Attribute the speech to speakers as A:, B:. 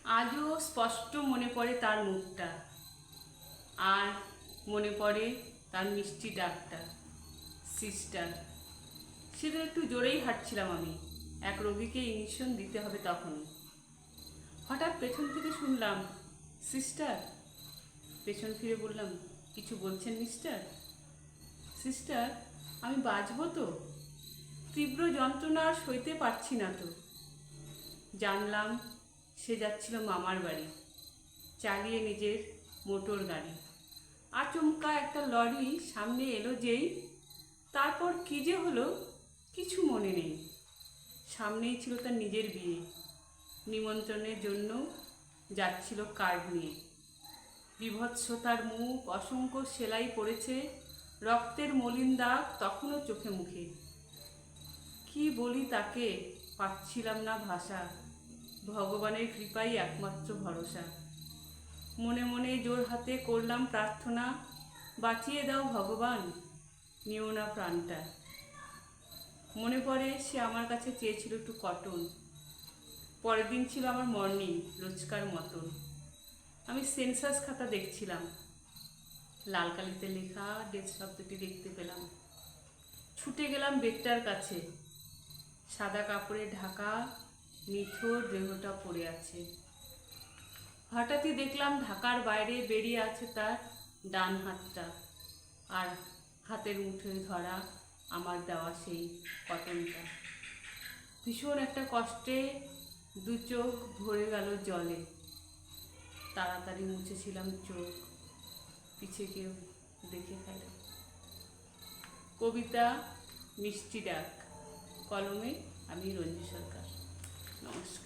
A: আজও স্পষ্ট মনে পড়ে তার মুখটা, আর মনে পড়ে তার মিষ্টি ডাকটা, সিস্টার। সেদিন একটু জোরেই হাঁটছিলাম আমি, এক রোগীকে ইঞ্জেকশন দিতে হবে তখনই। হঠাৎ পেছন থেকে শুনলাম, সিস্টার। পেছন ফিরে বললাম, কিছু বলছেন মিস্টার? সিস্টার, আমি বাঁচব তো? তীব্র যন্ত্রণা আর সইতে পারছি না তো। জানলাম সে যাচ্ছিল মামার বাড়ি, চালিয়ে নিজের মোটর গাড়ি। আচমকা একটা লরি সামনে এলো যেই, তারপর কী যে হলো কিছু মনে নেই। সামনেই ছিল তার নিজের বিয়ে, নিমন্ত্রণের জন্য যাচ্ছিল কার্ড নিয়ে। বিভৎসতার মুখ, অসংখ্য সেলাই পড়েছে, রক্তের মলিন দাগ তখনও চোখে মুখে। কি বলি তাকে, পাচ্ছিলাম না ভাষা। ভগবানের কৃপাই একমাত্র ভরসা। মনে মনে জোর হাতে করলাম প্রার্থনা, বাঁচিয়ে দাও ভগবান, নিও না প্রাণটা। মনে পড়ে সে আমার কাছে চেয়েছিল একটু কটন। পরের দিন ছিল আমার মর্নিং, রোজকার মতন। আমি সেন্সাস খাতা দেখছিলাম, লাল কালিতে লেখা ডেথ শব্দটি দেখতে পেলাম। ছুটে গেলাম বেডটার কাছে, সাদা কাপড়ে ঢাকা নিথর দেহটা পড়ে আছে। হঠাৎই দেখলাম ঢাকার বাইরে বেরিয়ে আছে তার ডান হাতটা, আর হাতের মুঠোয় ধরা আমার দেওয়া সেই কটনটা। ভীষণ একটা কষ্টে দু চোখ ভরে গেল জলে। তাড়াতাড়ি মুছেছিলাম চোখ, পিছে কেউ দেখে ফেলে। কবিতা মিষ্টি ডাক, কলমে আমি রঞ্জু সরকার। নমস্কার।